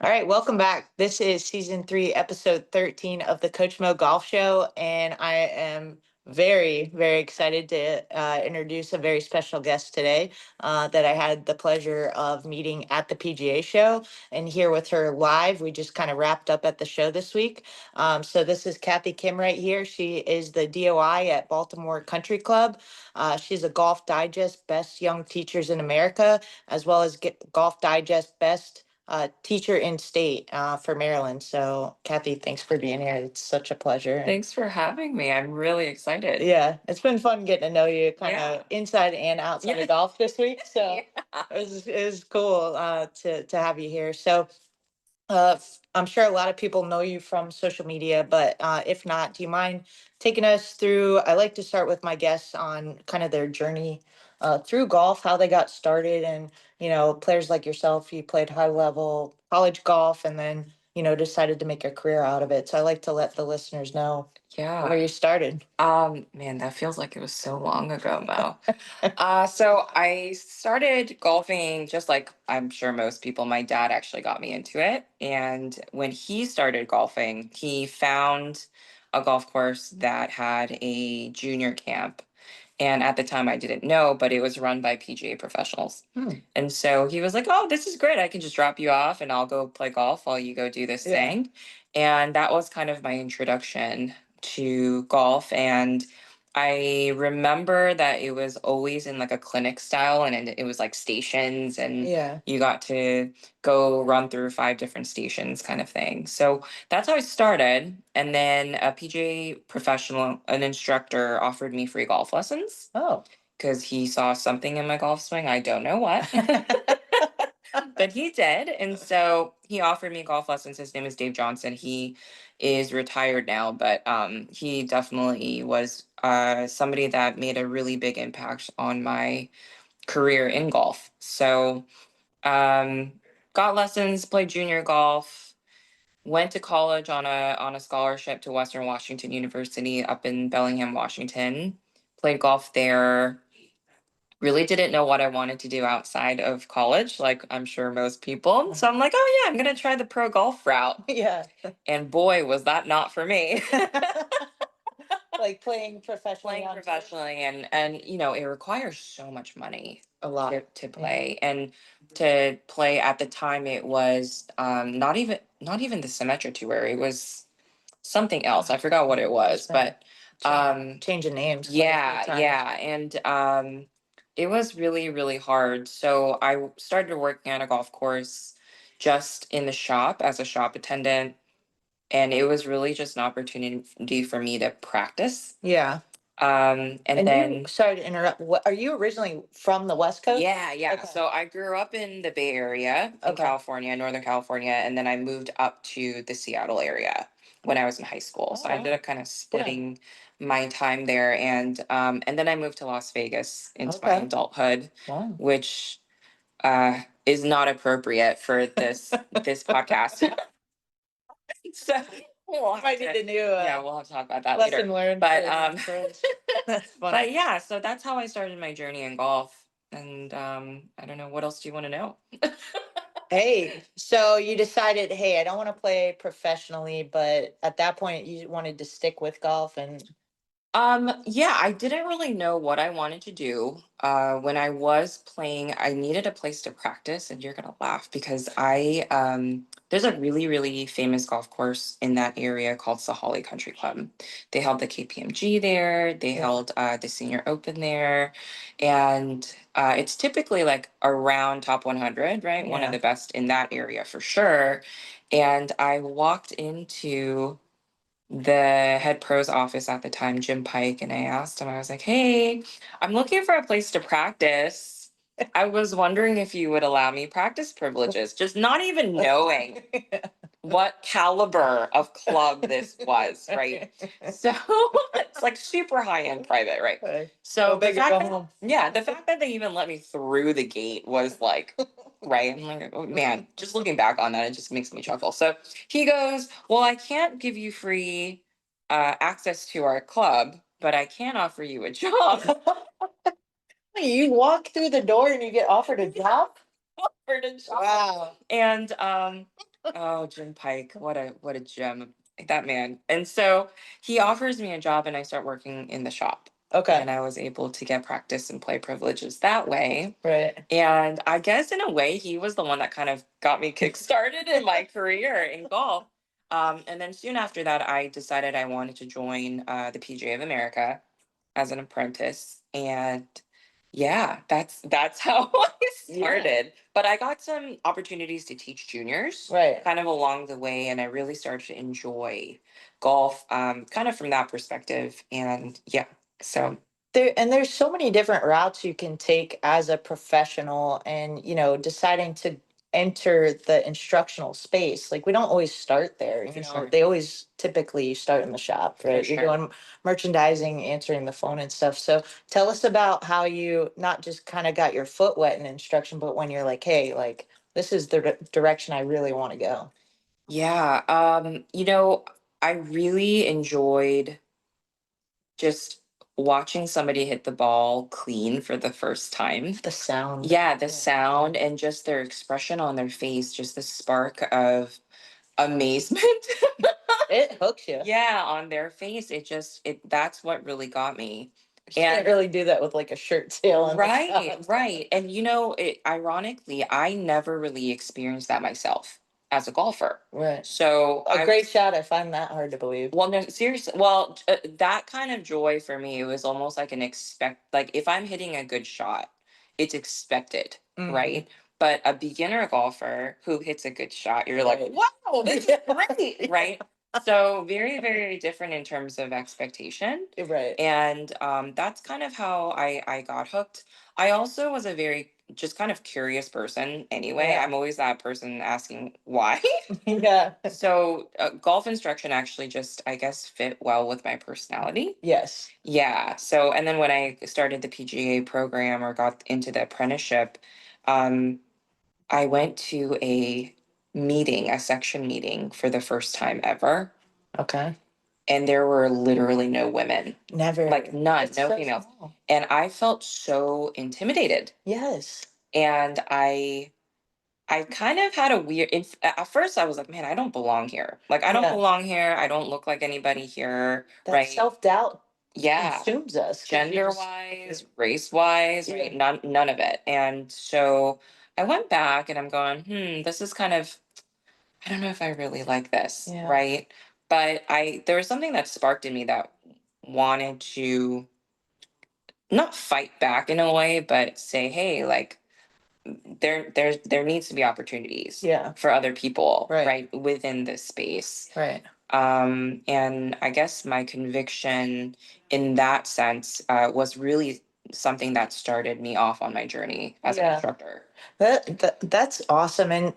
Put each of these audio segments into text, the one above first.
All right, welcome back. This is season 3, episode 13 of the Coach Mo Golf Show, and I am very excited to introduce a very special guest today that I had the pleasure of meeting at the PGA show and here with her live. We just kind of wrapped up at the show this week. So this is Cathy Kim right here. She is the DOI at Baltimore Country Club. She's a Golf Digest Best Young Teachers in America, as well as Golf Digest Best teacher in state for Maryland. So, Cathy, thanks for being here. It's such a pleasure. Thanks for having me. I'm really excited. Yeah, it's been fun getting to know you kind Yeah. of inside and outside Yeah. of golf this week. So Yeah. it was cool to have you here. So I'm sure a lot of people know you from social media, but if not, do you mind taking us through? I like to start with my guests on kind of their journey through golf, how they got started, and players like yourself, you played high level college golf, and then decided to make a career out of it. So I like to let the listeners know where Yeah. you started. Man, that feels like it was so long ago, Mo. So I started golfing just like I'm sure most people. My dad actually got me into it. And when he started golfing, he found a golf course that had a junior camp. And at the time, I didn't know, but it was run by PGA professionals. And so he was like, "Oh, this is great. I can just drop you off and I'll go play golf while you go do this Yeah. thing." And that was kind of my introduction to golf. And I remember that it was always in like a clinic style and it was like stations and Yeah. you got to go run through 5 different stations kind of thing. So that's how I started. And then a PGA professional, an instructor, offered me free golf lessons Oh. because he saw something in my golf swing. I don't know what, but he did. And so he offered me golf lessons. His name is Dave Johnson. He is retired now, but he definitely was somebody that made a really big impact on my career in golf. So um, got lessons, played junior golf, went to college on a scholarship to Western Washington University up in Bellingham, Washington. Played golf there. Really didn't know what I wanted to do outside of college, like I'm sure most people. So I'm like, oh yeah, I'm gonna try the pro golf route. Yeah. And boy, was that not for me. Like playing professionally. Playing professionally and it requires so much money A lot. to play. And to play at the time it was not even the Symetra Tour. It was something else. I forgot what it was, but Changing names. yeah. And it was really hard. So I started working on a golf course just in the shop as a shop attendant. And it was really just an opportunity for me to practice. Yeah. And then you, sorry to interrupt. What, are you originally from the West Coast? yeah. Okay. So I grew up in the Bay Area in Okay. California, Northern California, and then I moved up to the Seattle area when I was in high school. So I ended up kind of splitting my time there, and then I moved to Las Vegas into my Okay. adulthood, Wow. which is not appropriate for this podcast. So Might need a new yeah, we'll have to talk about that later. lesson learned. But That's funny. but yeah, so that's how I started my journey in golf. And I don't know, what else do you want to know? Hey, so you decided, hey, I don't want to play professionally, but at that point you wanted to stick with golf and Yeah, I didn't really know what I wanted to do. When I was playing, I needed a place to practice, and you're gonna laugh because there's a really famous golf course in that area called Holly Country Club. They held the KPMG there, they held the Senior Open there, and it's typically like around top 100, right? One of the best in that area for sure. And I walked into the head pro's office at the time, Jim Pike, and I asked him, I was like, hey, I'm looking for a place to practice. I was wondering if you would allow me practice privileges, just not even knowing what caliber of club this was, right? So it's like super high end private, right? Okay. So Go big or go home. the fact that they even let me through the gate was like, right? I'm like, oh man, just looking back on that, it just makes me chuckle. So he goes, well, I can't give you free access to our club, but I can offer you a job. You walk through the door and you get offered a job? Offered a job. Wow. And Oh, Jim Pike, what a gem, that man. And so he offers me a job, and I start working in the shop. Okay. And I was able to get practice and play privileges that way. Right. And I guess in a way, he was the one that kind of got me kickstarted in my career in golf. And then soon after that, I decided I wanted to join the PGA of America as an apprentice. And yeah, that's how I Yeah. started. But I got some opportunities to teach juniors Right. kind of along the way, and I really started to enjoy golf kind of from that perspective. And yeah, so There's so many different routes you can take as a professional, and deciding to enter the instructional space. Like, we don't always start there. for sure. They always typically start in the shop, right? You're sure. doing merchandising, answering the phone and stuff. So tell us about how you not just kind of got your foot wet in instruction, but when you're like, hey, like, this is the direction I really want to go. Yeah, I really enjoyed just watching somebody hit the ball clean for the first time. The sound. Yeah, the sound and just their expression on their face, just the spark of amazement. It hooks you. Yeah, on their face. It that's what really got me. You can't really do that with like a shirt tail and Right, right. And ironically, I never really experienced that myself as a golfer. Right. So A great shot. I find that hard to believe. well, no, seriously. Well, that kind of joy for me, it was almost like like if I'm hitting a good shot, it's expected, Mhm. right? But a beginner golfer who hits a good shot, you're like, Right. wow, this is great, right? So very, very different in terms of expectation. Right. And that's kind of how I got hooked. I also was a very just kind of curious person anyway. Yeah. I'm always that person asking why. Yeah. So golf instruction actually just, I guess, fit well with my personality. Yes. Yeah. So, and then when I started the PGA program or got into the apprenticeship, um, I went to a section meeting for the first time ever. Okay. And there were literally no women, Never. like none, It's no so females. small. And I felt so intimidated. Yes. And I kind of had a weird, at first I was like, man, I don't belong here. Like, I don't Yeah. belong here. I don't look like anybody here. That Right. self-doubt Yeah. consumes us. 'Cause Gender wise, race wise, right? None of it. And so I went back and I'm going, this is kind of, I don't know if I really like this. Yeah. Right. But there was something that sparked in me that wanted to not fight back in a way, but say, hey, like, there needs to be opportunities Yeah. for other people Right. within this space. Right. And I guess my conviction in that sense was really something that started me off on my journey as an Yeah. instructor. That's awesome. And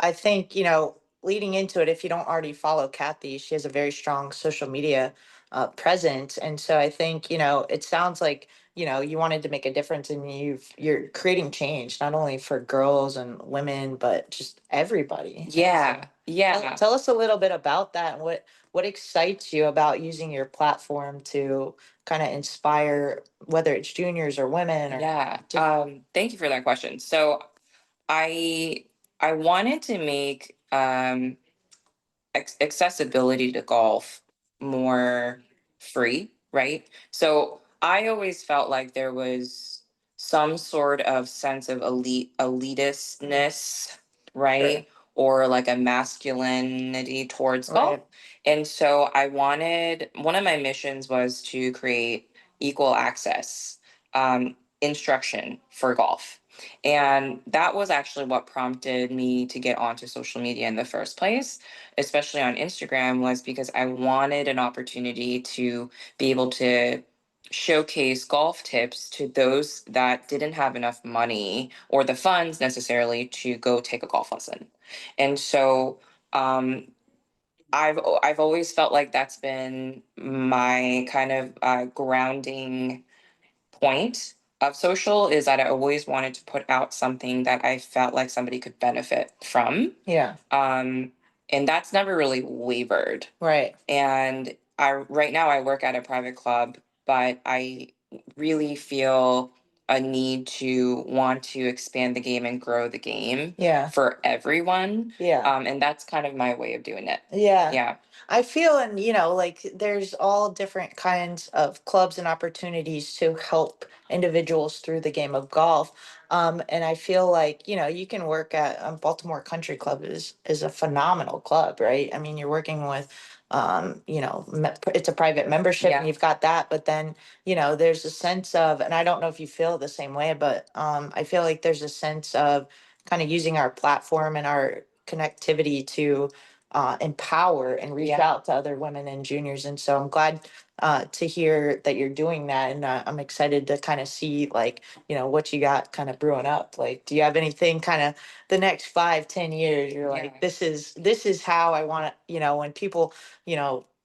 I think, leading into it, if you don't already follow Kathy, she has a very strong social media presence. And so I think, it sounds like, you wanted to make a difference, and you're creating change, not only for girls and women, but just everybody. Yeah, yeah. Tell us a little bit about that, and what excites you about using your platform to kind of inspire, whether it's juniors or women or Yeah. different. Thank you for that question. So I I wanted to make accessibility to golf more free, right? So I always felt like there was some sort of sense of elitistness, right? Or like a masculinity towards golf. Right. And so I wanted, one of my missions was to create equal access instruction for golf. And that was actually what prompted me to get onto social media in the first place, especially on Instagram, was because I wanted an opportunity to be able to showcase golf tips to those that didn't have enough money or the funds necessarily to go take a golf lesson. And so um, I've always felt like that's been my kind of grounding point of social, is that I always wanted to put out something that I felt like somebody could benefit from. Yeah. And that's never really wavered. Right. And right now I work at a private club, but I really feel a need to want to expand the game and grow the game for everyone. And that's kind of my way of doing it. Yeah. I feel, and like there's all different kinds of clubs and opportunities to help individuals through the game of golf. And I feel like, you can work at Baltimore Country Club is a phenomenal club, right? I mean, you're working with, it's a private membership and Yeah. you've got that, but then, there's a sense of, and I don't know if you feel the same way, but I feel like there's a sense of kind of using our platform and our connectivity to empower and reach Yeah. out to other women and juniors. And so I'm glad to hear that you're doing that. And I'm excited to kind of see like, what you got kind of brewing up. Like, do you have anything kind of the next 5-10 years? You're like, Yeah. this is how I want to, when people,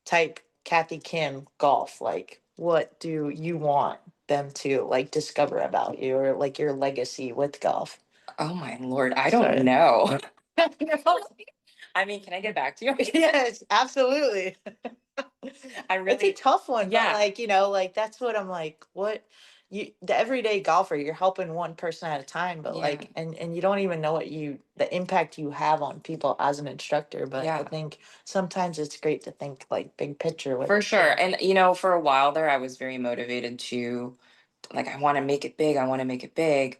type Cathy Kim golf, like, what do you want them to like discover about you or like your legacy with golf? Oh my Lord, I Sorry. don't know. I mean, can I get back to you? Yes, absolutely. I It's a really, tough one, but yeah, like, like that's what I'm like, what the everyday golfer, you're helping one person at a time, but yeah, like and you don't even know what the impact you have on people as an instructor. But I yeah, think sometimes it's great to think like big picture with for sure. And for a while there, I was very motivated to like, I want to make it big. I want to make it big.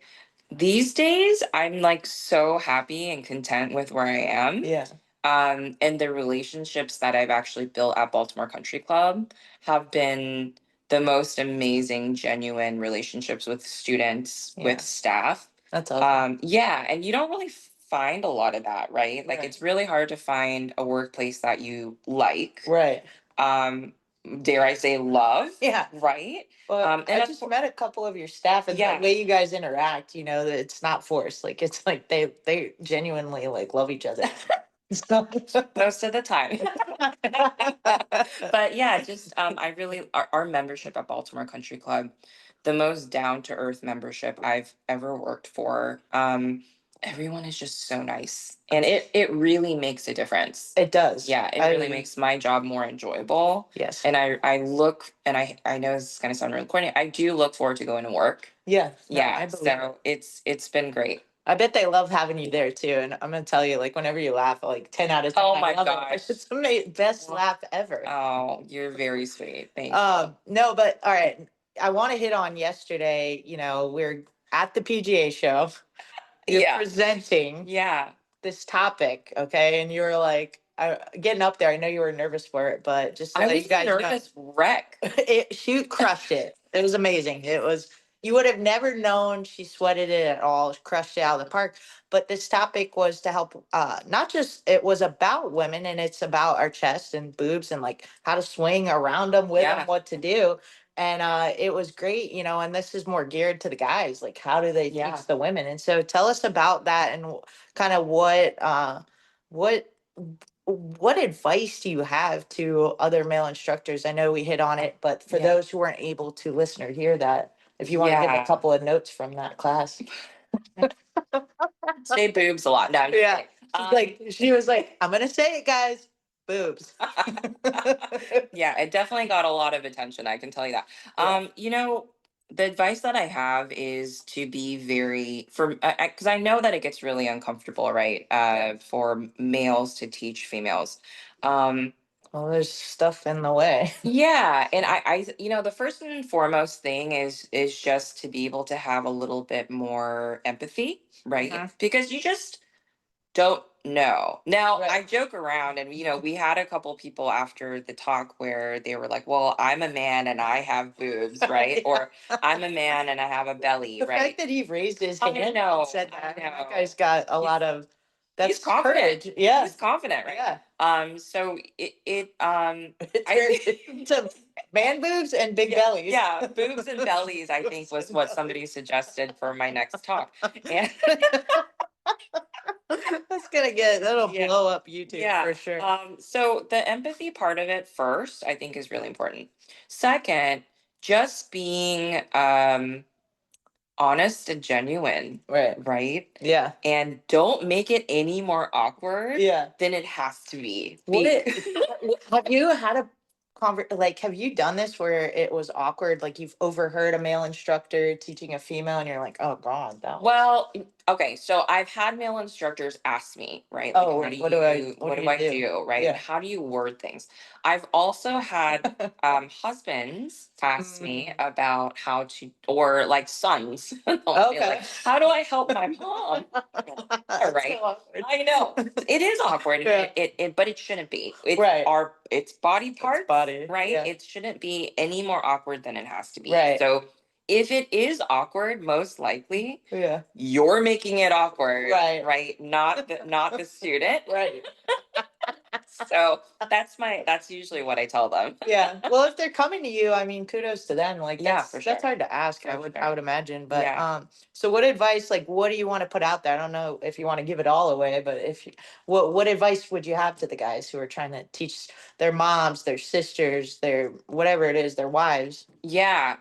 These days, I'm like so happy and content with where I am. Yeah. And the relationships that I've actually built at Baltimore Country Club have been the most amazing, genuine relationships with students, Yeah. with staff. That's awesome. Yeah, and you don't really find a lot of that, right? Like Right. it's really hard to find a workplace that you like. Right. Um, dare I say love? Yeah. Right? Well, And I just met a couple of your staff and yeah. the way you guys interact, that it's not forced. Like it's like they genuinely like love each other. So Most of the time. But yeah, just I really our membership at Baltimore Country Club, the most down to earth membership I've ever worked for. Everyone is just so nice, and it really makes a difference. It does. Yeah, it really makes my job more enjoyable. Yes. And I look, and I know this is gonna sound really corny. I do look forward to going to work. Yeah. No, Yeah, I believe it. so it's been great. I bet they love having you there too. And I'm gonna tell you, like whenever you laugh, like 10 out of 10, Oh I my love it. gosh. It's the best laugh ever. Oh, you're very sweet. Thank you. No, but all right. I want to hit on yesterday. We're at the PGA show. You're Yeah. presenting Yeah. this topic, okay? And you were like, getting up there. I know you were nervous for it, but just to I let was you guys a know, nervous wreck. she crushed it. It was amazing. It was, you would have never known she sweated it at all. She crushed it out of the park. But this topic was to help, not just, it was about women and it's about our chest and boobs and like how to swing around them, with them, Yeah. what to do. And it was great, and this is more geared to the guys. Like, how do they Yeah. teach the women? And so tell us about that and kind of what what advice do you have to other male instructors? I know we hit on it, but for Yeah. those who weren't able to listen or hear that, if you want to give a Yeah. couple of notes from that class. Say boobs a lot. No, I'm just Yeah. kidding. She was like, I'm gonna say it, guys. Boobs. Yeah, it definitely got a lot of attention. I can tell you that. Yeah. The advice that I have is to be very for because I know that it gets really uncomfortable, right? For males to teach females. Well, there's stuff in the way. Yeah, and the first and foremost thing is just to be able to have a little bit more empathy, right? Because you just don't know. Now, I Right. joke around, and we had a couple people after the talk where they were like, "Well, I'm a man and I have boobs, right?" Or "I'm a man and I have a belly, The right?" fact that he raised his I hand know, and said I that, that know. guy's got a He's lot of he's that's confident. courage. Yeah. He's confident, right? Yeah. So it It I turned think into man boobs and big yeah, bellies. yeah, boobs and bellies, I think was what somebody suggested for my next talk. And That'll Yeah. blow up YouTube Yeah. for sure. So the empathy part of it first, I think is really important. Second, just being honest and genuine, Right. right? Yeah. And don't make it any more awkward Yeah. than it has to be. Have you had a like, have you done this where it was awkward? Like you've overheard a male instructor teaching a female and you're like, oh God, that was. Well, okay, so I've had male instructors ask me, right? Like, Oh, what do you do? do, right? Yeah. How do you word things? I've also had husbands ask me about how to, or like sons, they'll say, Okay. like, how do I help my mom? That's Right. so awkward. I know it is awkward, and Yeah. but it shouldn't be. It's Right. it's body parts, body, right? yeah. It shouldn't be any more awkward than it has to be. Right. So if it is awkward, most likely Yeah. you're making it awkward, Right. right? Not the student. Right. So that's usually what I tell them. Yeah. Well, if they're coming to you, I mean, kudos to them. Like Yeah, that's for that's sure. hard to ask. For I sure. would imagine. But Yeah. so what advice? Like, what do you want to put out there? I don't know if you want to give it all away, but if you, what advice would you have to the guys who are trying to teach their moms, their sisters, their whatever it is, their wives? Yeah.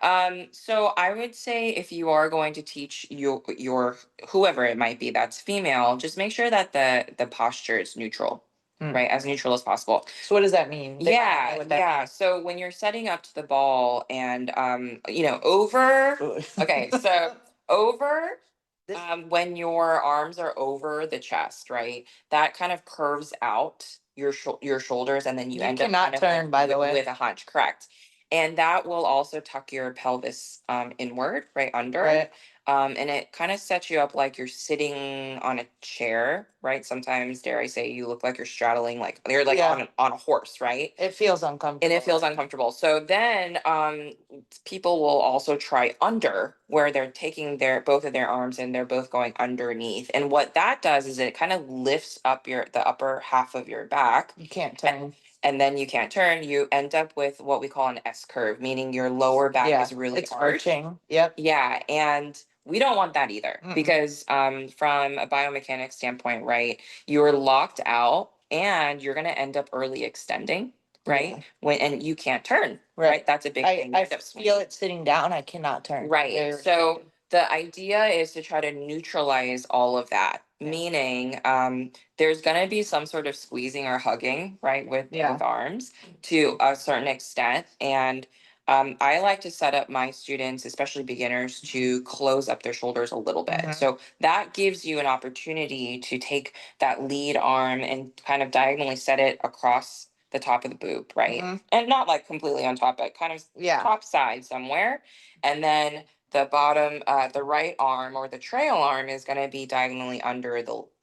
So I would say if you are going to teach your whoever it might be that's female, just make sure that the posture is neutral, right? As neutral as possible. So what does that mean? They might not know Yeah, what that yeah. means. So when you're setting up to the ball and over, okay, so over This- when your arms are over the chest, right? That kind of curves out your shoulders, and then you You end up cannot kind of turn, by the way. with a hunch, correct? And that will also tuck your pelvis inward, right under. Right. And it kind of sets you up like you're sitting on a chair, right? Sometimes, dare I say, you look like you're straddling, like you're like Yeah. on a horse, right? It feels uncomfortable. And it feels uncomfortable. So then people will also try under, where they're taking their both of their arms and they're both going underneath. And what that does is it kind of lifts up the upper half of your back. You can't turn. And then you can't turn. You end up with what we call an S curve, meaning your lower back Yeah, is really it's arched. arching. Yep. Yeah, and we don't want that either, because from a biomechanics standpoint, right, you're locked out and you're going to end up early extending, right? Yeah. And you can't turn, Right. right? That's a big thing. You I end up swinging. feel it sitting down. I cannot turn. Right. Very So restricted. the idea is to try to neutralize all of that, Yeah. meaning there's going to be some sort of squeezing or hugging, right, with Yeah. both arms to a certain extent. And I like to set up my students, especially beginners, to close up their shoulders a little bit. Mhm. So that gives you an opportunity to take that lead arm and kind of diagonally set it across the top of the boob, right? Mhm. And not like completely on top, but kind of Yeah. top side somewhere. And then the bottom, the right arm or the trail arm is going to be diagonally under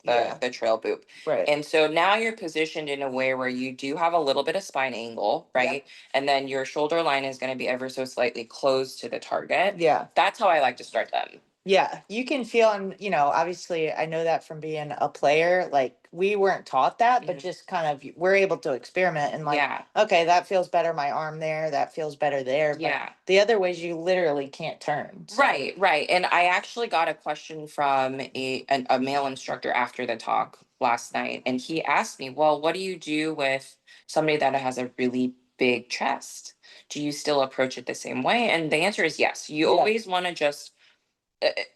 Yeah. the trail boob. Right. And so now you're positioned in a way where you do have a little bit of spine angle, right? And then your shoulder line is going to be ever so slightly close to the target. Yeah. That's how I like to start them. Yeah, you can feel, and obviously, I know that from being a player. Like we weren't taught that, but just kind of we're able to experiment and like, Yeah. okay, that feels better. My arm there, that feels better there. But Yeah. the other ways, you literally can't turn. So- Right, right. And I actually got a question from a male instructor after the talk last night. And he asked me, well, what do you do with somebody that has a really big chest? Do you still approach it the same way? And the answer is yes. You Yeah. always want to just,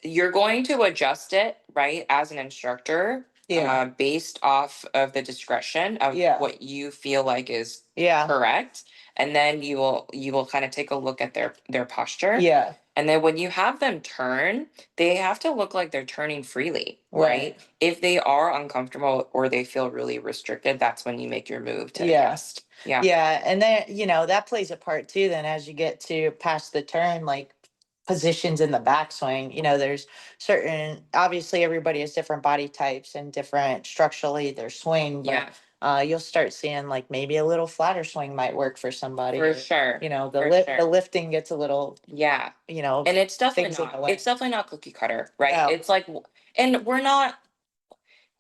you're going to adjust it, right, as an instructor, Yeah. based off of the discretion of Yeah. what you feel like is Yeah. correct. And then you will kind of take a look at their posture. Yeah. And then when you have them turn, they have to look like they're turning freely, Right. right? If they are uncomfortable or they feel really restricted, that's when you make your move to Yeah. adjust. Yeah. Yeah. And then, that plays a part too. Then as you get to past the turn, like positions in the backswing, there's certain, obviously everybody has different body types and different structurally their swing. But Yeah. you'll start seeing like maybe a little flatter swing might work for somebody. For or, sure. For sure. the lifting gets a little, Yeah. and And it's definitely things in the not, way. it's definitely not cookie cutter, right? No. It's like, and we're not,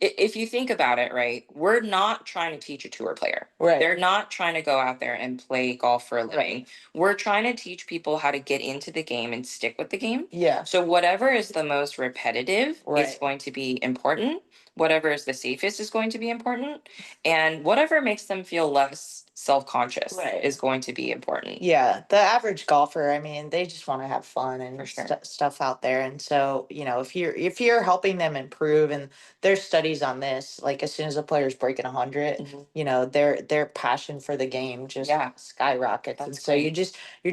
if you think about it, right, we're not trying to teach a tour player. Right. They're not trying to go out there and play golf for a living. We're trying to teach people how to get into the game and stick with the game. Yeah. So whatever is the most repetitive is Right. going to be important. Whatever is the safest is going to be important. And whatever makes them feel less self-conscious Right. is going to be important. Yeah, the average golfer, I mean, they just want to have fun For and sure. stuff out there. And so, if you're helping them improve, and there's studies on this, like as soon as a player's breaking 100, their passion for the game just skyrockets. That's And so you're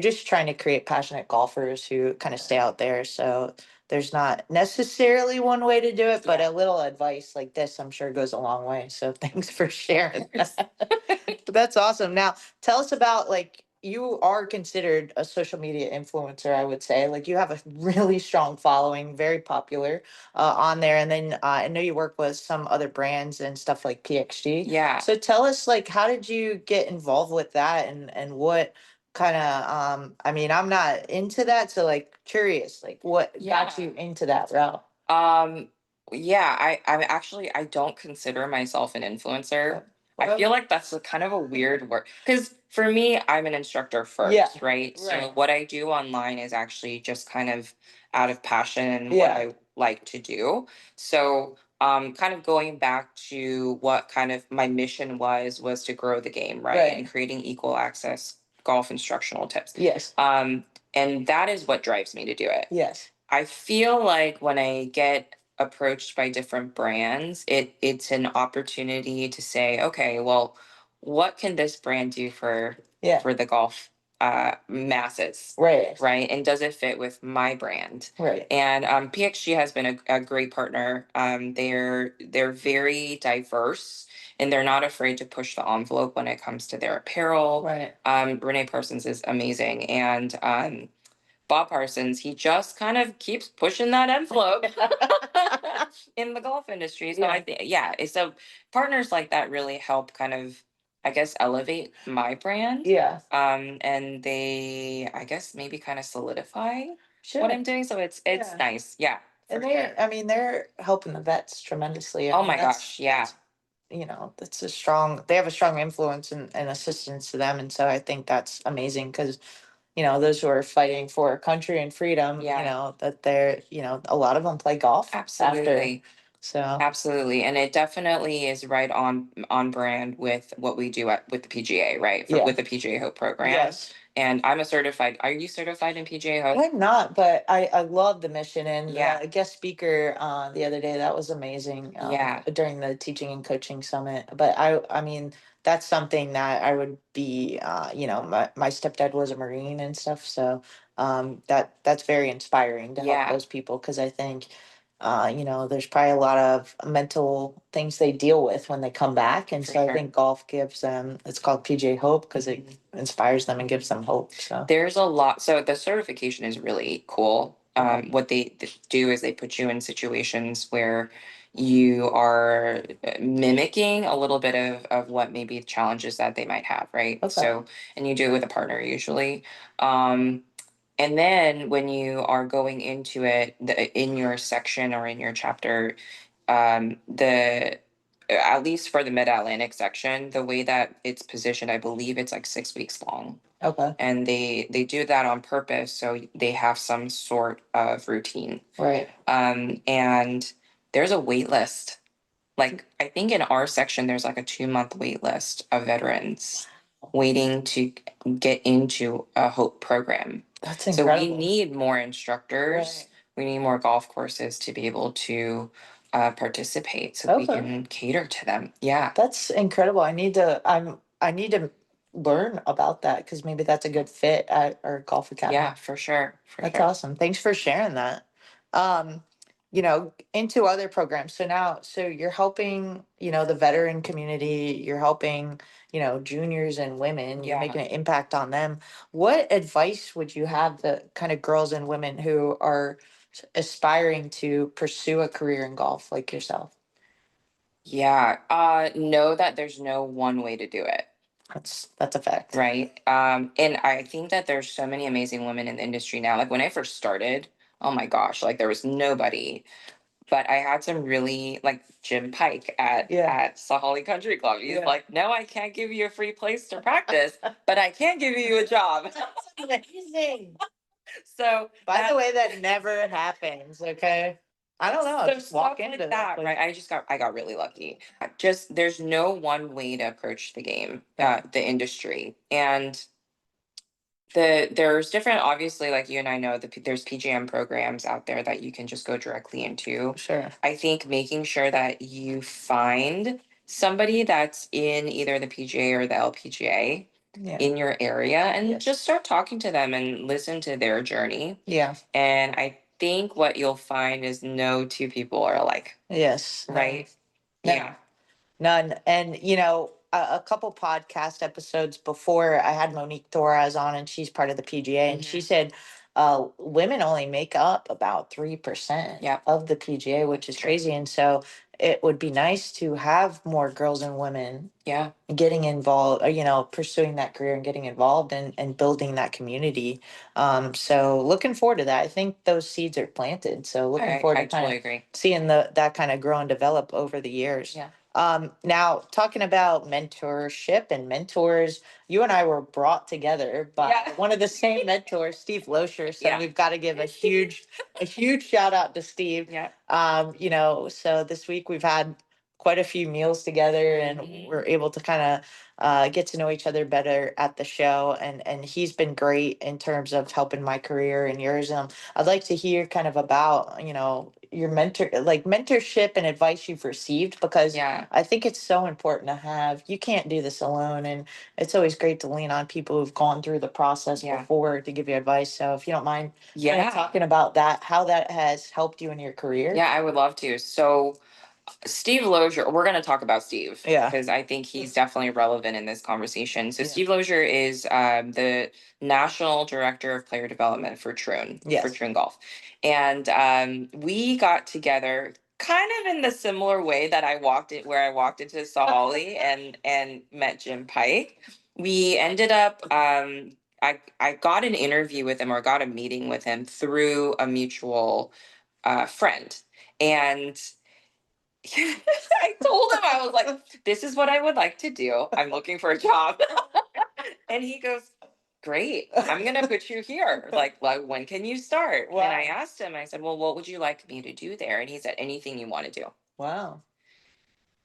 just trying to create passionate golfers who kind of stay out there. So there's not necessarily one way to do it, but a little advice like this, I'm sure, goes a long way. So thanks for sharing that. That's awesome. Now, tell us about, like, you are considered a social media influencer, I would say. Like, you have a really strong following, very popular on there. And then I know you work with some other brands and stuff like PXG. Yeah. So tell us, like, how did you get involved with that, and what kind of, I mean, I'm not into that. So, like, curious, like, what got you into that route? Um, yeah, I don't consider myself an influencer. I feel like that's a kind of a weird word because for me, I'm an instructor first, right? So right. what I do online is actually just kind of out of passion and what I like to do. So kind of going back to what kind of my mission was to grow the game, right? And creating equal access golf instructional tips. Yes. And that is what drives me to do it. Yes. I feel like when I get approached by different brands, it's an opportunity to say, okay, well, what can this brand do for the golf masses? Right. Right. And does it fit with my brand? Right. And PXG has been a great partner. They're very diverse and they're not afraid to push the envelope when it comes to their apparel. Right. Renee Parsons is amazing. And Bob Parsons, he just kind of keeps pushing that envelope in the golf industry. So I think, so partners like that really help kind of, I guess, elevate my brand. Yeah. And they, I guess, maybe kind of solidify Sure. what I'm doing. So it's nice. Yeah. And For sure. I mean, they're helping the vets tremendously. I Oh mean, my gosh, yeah. that's they have a strong influence and assistance to them. And so I think that's amazing because, those who are fighting for our country and freedom, that they're, a lot of them play golf after. Absolutely. So, Absolutely. And it definitely is right on brand with what we do with the PGA, right? With the PGA HOPE program. yes. And I'm a certified, are you certified in PGA HOPE? I'm not, but I love the mission, and Yeah. guest speaker the other day, that was amazing. Yeah. During the teaching and coaching summit. But I mean, that's something that I would be, my stepdad was a Marine and stuff. So that's very inspiring to help those people, because I think, there's probably a lot of mental things they deal with when they come back. And For so I sure. think golf gives them, it's called PGA Hope because it inspires them and gives them hope. So There's a lot. So the certification is really cool. What they do is they put you in situations where you are mimicking a little bit of what maybe challenges that they might have, right? Okay. So, and you do it with a partner usually. And then when you are going into it in your section or in your chapter, the at least for the Mid Atlantic section, the way that it's positioned, I believe it's like 6 weeks long. Okay. And they do that on purpose so they have some sort of routine. Right. And there's a wait list. Like I think in our section there's like a 2 month wait list of veterans waiting to get into a HOPE program. That's So we incredible. need more instructors. Right. We need more golf courses to be able to participate so we Okay. can cater to them. Yeah. That's incredible. I need to learn about that, because maybe that's a good fit at our golf academy. Yeah, for sure. That's awesome. Thanks for sharing that. Into other programs. So now, so you're helping, the veteran community, you're helping, juniors and women, you're making an impact on them. What advice would you have the kind of girls and women who are aspiring to pursue a career in golf like yourself? Yeah. Know that there's no one way to do it. That's a fact. Right. And I think that there's so many amazing women in the industry now. Like when I first started, oh my gosh, like there was nobody. But I had some really like Jim Pike at Sahali Country Club. He's like, no, I can't give you a free place to practice, but I can give you a job. That's amazing. So By the way, that never happens, okay? I don't know. So Just stuff walk like into that, place. right? I got really lucky. Just there's no one way to approach the game, Yeah. the industry, and there's different. Obviously, like you and I know, there's PGM programs out there that you can just go directly into. Sure. I think making sure that you find somebody that's in either the PGA or the LPGA Yeah. in your area and Yes. just start talking to them and listen to their journey. Yeah. And I think what you'll find is no two people are alike, Yes. right? No. Yeah. None. And, a couple podcast episodes before I had Monique Torres on, and she's part of the PGA, and she Mhm. said women only make up about 3% Yep. of the PGA, which is That's true. crazy. And so it would be nice to have more girls and women Yeah. getting involved, or, pursuing that career and getting involved and building that community. So looking forward to that. I think those seeds are planted. So looking forward I to kind totally of agree. seeing that kind of grow and develop over the years. Yeah. Now talking about mentorship and mentors, you and I were brought together by Yeah. one of the same mentors, Steve Loescher. So Yeah. we've got to give a huge shout out to Steve. Yeah. So this week we've had quite a few meals together, and Mhm. we're able to kind of get to know each other better at the show. And he's been great in terms of helping my career and yours. I'd like to hear kind of about your mentorship and advice you've received, because Yeah. I think it's so important to have. You can't do this alone, and it's always great to lean on people who've gone through the process Yeah. before to give you advice. So if you don't mind kind Yeah. of talking about that, how that has helped you in your career. Yeah, I would love to. So Steve Lozier, we're going to talk about Steve. Yeah. Because I think he's definitely relevant in this conversation. So Yeah. Steve Lozier is the National Director of Player Development for Troon, Yes. for Troon Golf. And we got together kind of in the similar way that where I walked into Sahali and met Jim Pike. We ended up I got an interview with him, or got a meeting with him through a mutual friend. And I told him, I was like, this is what I would like to do. I'm looking for a job. And he goes, great, I'm going to put you here. Like, when can you start? Wow. And I asked him, I said, well, what would you like me to do there? And he said, anything you want to do. Wow.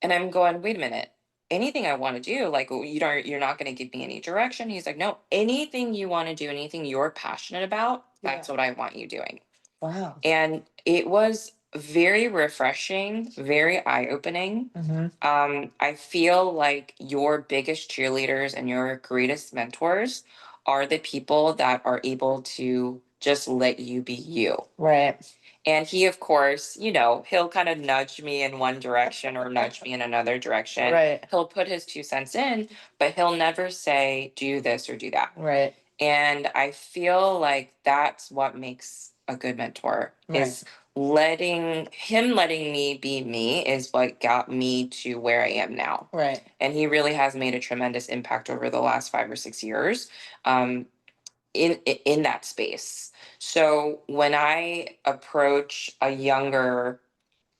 And I'm going, wait a minute. Anything I want to do, like, you're not going to give me any direction. He's like, no, anything you want to do, anything you're passionate about, that's what I want you doing. Wow. And it was very refreshing, very eye-opening. I feel like your biggest cheerleaders and your greatest mentors are the people that are able to just let you be you. Right. And he, of course, he'll kind of nudge me in one direction or nudge me in another direction. Right. He'll put his 2 cents in, but he'll never say, do this or do that. Right. And I feel like that's what makes a good mentor, Right. is letting me be me is what got me to where I am now. Right. And he really has made a tremendous impact over the last 5 or 6 years, in that space. So when I approach a younger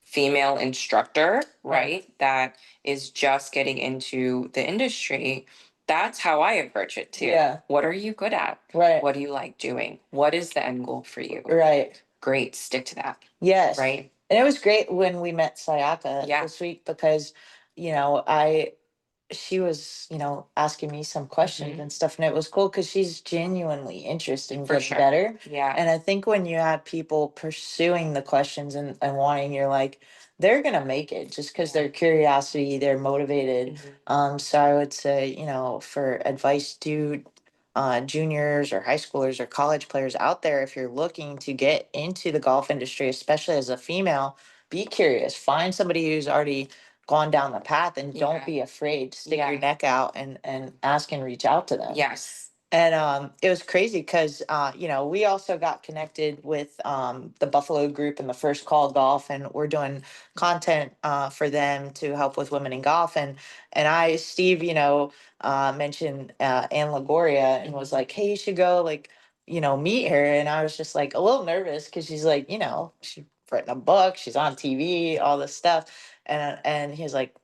female instructor, right, that is just getting into the industry, that's how I approach it too. Yeah. What are you good at? Right. What do you like doing? What is the end goal for you? Right. Great, stick to that. Yes. Right. And it was great when we met Sayaka Yeah. this week, because, she was, asking me some questions Mhm. and stuff, and it was cool because she's genuinely interested in For getting sure. better. Yeah. And I think when you have people pursuing the questions and wanting, you're like, they're gonna make it just because Yeah. their curiosity, they're motivated. So I would say, for advice to juniors or high schoolers or college players out there, if you're looking to get into the golf industry, especially as a female, be curious. Find somebody who's already gone down the path, and don't Yeah. be afraid to stick Yeah. your neck out and ask and reach out to them. Yes. And it was crazy because we also got connected with the Buffalo group and the First Call Golf, and we're doing content for them to help with women in golf. And Steve, mentioned Anne Lagoria and was like, "Hey, you should go meet her." And I was just like a little nervous because she's like, she's written a book, she's on TV, all this stuff, and he's like,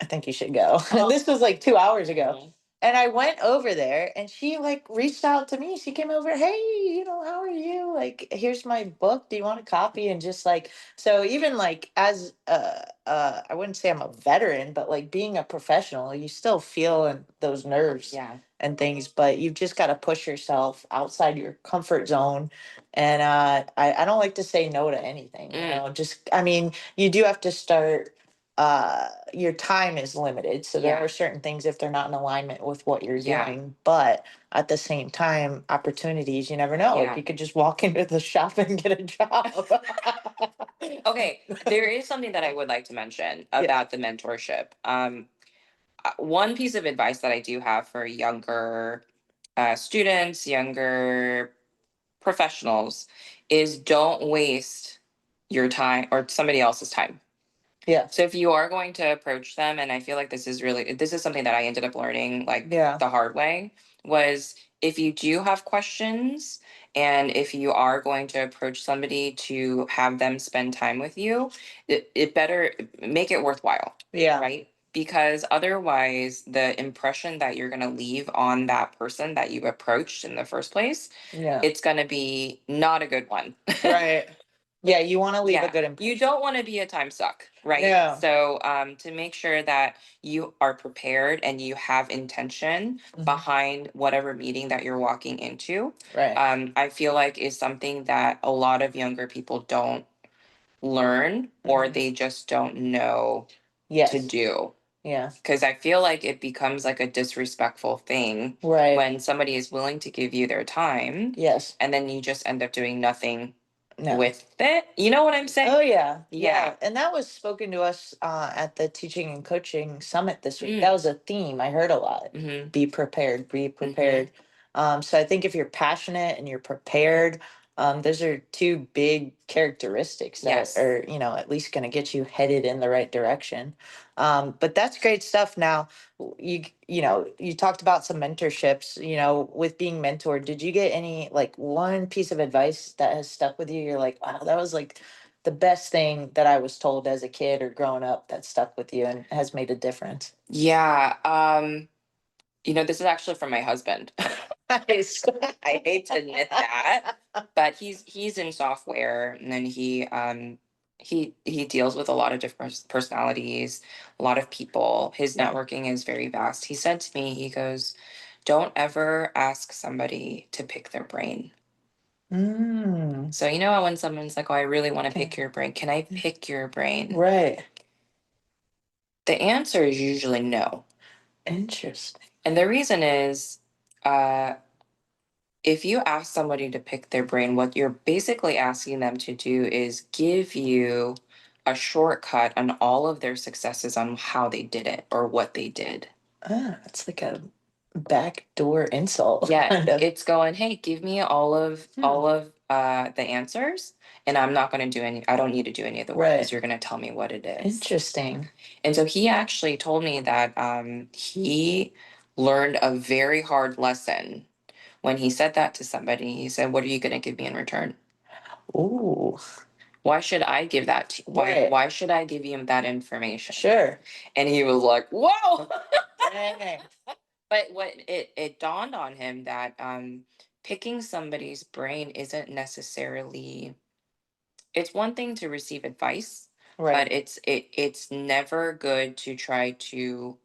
"I think you should go." And this was like 2 hours ago. And I went over there and she like reached out to me. She came over, hey, how are you? Like, here's my book. Do you want a copy? And just like, so even like as I wouldn't say I'm a veteran, but like being a professional, you still feel those nerves Yeah. and things, but you've just got to push yourself outside your comfort zone. And I don't like to say no to anything, just, I mean, you do have to start, your time is limited. So there Yeah. are certain things if they're not in alignment with what you're Yeah. doing, but at the same time, opportunities, you never know. Yeah. Like you could just walk into the shop and get a job. Okay, there is something that I would like to mention about the mentorship. One piece of advice that I do have for younger students, younger professionals, is don't waste your time or somebody else's time. Yeah. So if you are going to approach them, and I feel like this is something that I ended up learning like Yeah. the hard way, was if you do have questions and if you are going to approach somebody to have them spend time with you, it better make it worthwhile. Yeah. Right? Because otherwise, the impression that you're going to leave on that person that you approached in the first place, Yeah. it's going to be not a good one. Right. Yeah, you want to leave a good impression. You don't want to be a time suck, right? Yeah. So to make sure that you are prepared and you have intention behind whatever meeting that you're walking into, Right. I feel like is something that a lot of younger people don't learn or they just don't know to do. Yeah. Because I feel like it becomes like a disrespectful thing Right. when somebody is willing to give you their time. Yes. And then you just end up doing nothing No. with it. You know what I'm saying? Oh yeah. Yeah. And that was spoken to us at the teaching and coaching summit this week. That was a theme I heard a lot. Mm-hmm. Be prepared, be prepared. So I think if you're passionate and you're prepared, those are two big characteristics that Yes. are, at least going to get you headed in the right direction. But that's great stuff. Now, you talked about some mentorships, with being mentored. Did you get any like one piece of advice that has stuck with you? You're like, wow, that was like the best thing that I was told as a kid or growing up that stuck with you and has made a difference. Yeah. This is actually from my husband. Nice. I hate to admit that, but he's in software, and then he deals with a lot of different personalities, a lot of people. His networking is very vast. He said to me, he goes, "Don't ever ask somebody to pick their brain." So when someone's like, "Oh, I really want to pick your brain. Can I pick your brain?" Right. The answer is usually no. Interesting. And the reason is, if you ask somebody to pick their brain, what you're basically asking them to do is give you a shortcut on all of their successes on how they did it or what they did. It's like a backdoor insult. Yeah, kind of. it's going, hey, give me all of the answers, and I'm not going to do any. I don't need to do any of the work because you're going to tell me what it is. Interesting. And so he actually told me that he learned a very hard lesson when he said that to somebody. He said, "What are you going to give me in return? Ooh. Why should I give that to you? Right. Why should I give you that information?" Sure. And he was like, "Whoa!" Dang. But what it dawned on him that picking somebody's brain isn't necessarily. It's one thing to receive advice, Right. but it's never good to try to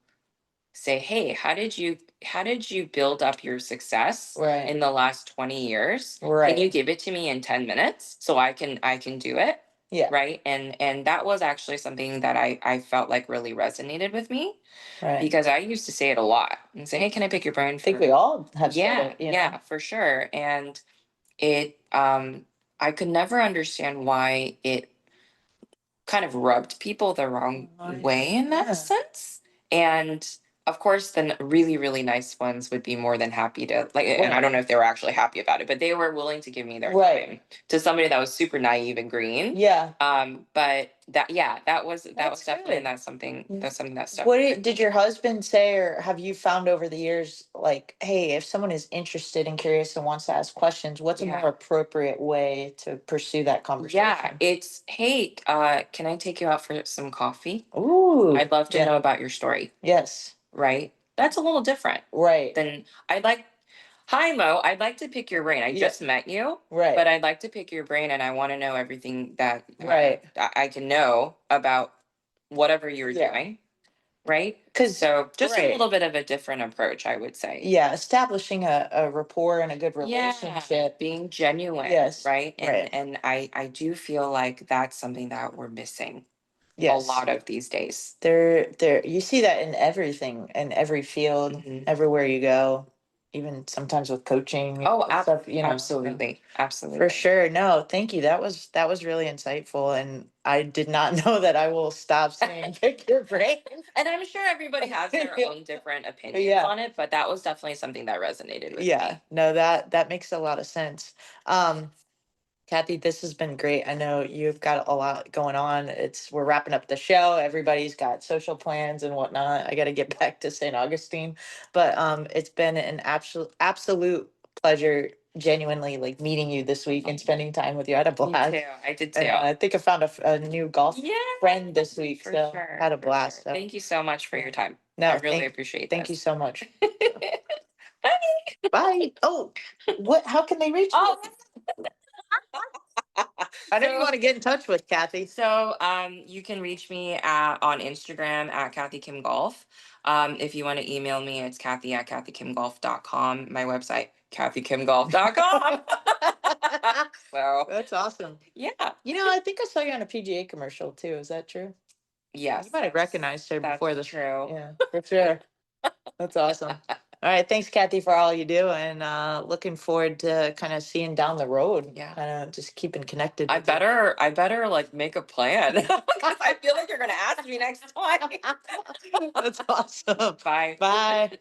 say, hey, how did you build up your success Right. in the last 20 years? Right. Can you give it to me in 10 minutes so I can do it? Yeah. Right. And that was actually something that I felt like really resonated with me Right. because I used to say it a lot and say, hey, can I pick your brain? I think we all have said Yeah, it, you know? yeah, for sure. And it I could never understand why it kind of rubbed people the wrong way in that sense. And of course, the really, really nice ones would be more than happy to and I don't know if they were actually happy about it, but they were willing to give me their time to somebody that was super naive and green. Yeah. But that was definitely good. that's something that stuck. What with me. did your husband say, or have you found over the years, like, hey, if someone is interested and curious and wants to ask questions, what's a more appropriate way to pursue that conversation? Yeah, it's hey, can I take you out for some coffee? Ooh. I'd love to know about your story. Yes. Right? that's a little different. Right. Then hi Mo, I'd like to pick your brain. I just met you, Right. but I'd like to pick your brain, and I want to know everything that Right. I can know about whatever you're doing. Right? So just a little bit of a different approach, I would say. Yeah, establishing a rapport and a good relationship. Being genuine. Yes. Right? And Right. and I do feel like that's something that we're missing Yes. a lot of these days. There you see that in everything, in every field, Mhm. everywhere you go, even sometimes with coaching. Oh, and stuff, absolutely. Absolutely. For sure. No, thank you. That was really insightful, and I did not know that I will stop saying pick your brain. And I'm sure everybody has their own different opinions Yeah. on it, but that was definitely something that resonated with Yeah. me. No, that makes a lot of sense. Cathy, this has been great. I know you've got a lot going on. We're wrapping up the show. Everybody's got social plans and whatnot. I got to get back to St. Augustine, but it's been an absolute pleasure, genuinely, like meeting you this week and spending time with you. I had a blast. Me too. I did too. And I think I found a new golf friend this week, For so sure. had a for blast. sure. So Thank you so much for your time. no, I really appreciate thank you this. so much. Bye. Bye. Oh, what? How can they reach you? Oh, I know you so- want to get in touch with Cathy. So you can reach me on Instagram at Cathy Kim Golf. If you want to email me, it's Cathy at CathyKimGolf.com. My website, CathyKimGolf.com. So That's awesome. yeah. I think I saw you on a PGA commercial too. Is that true? Yes. You might have recognized her before this. True. Yeah, for sure. That's awesome. All right. Thanks, Cathy, for all you do. And looking forward to kind of seeing down the road. Yeah. Kind of just keeping connected. I better like make a plan because I feel like you're gonna ask me next time. That's awesome. Bye. Bye.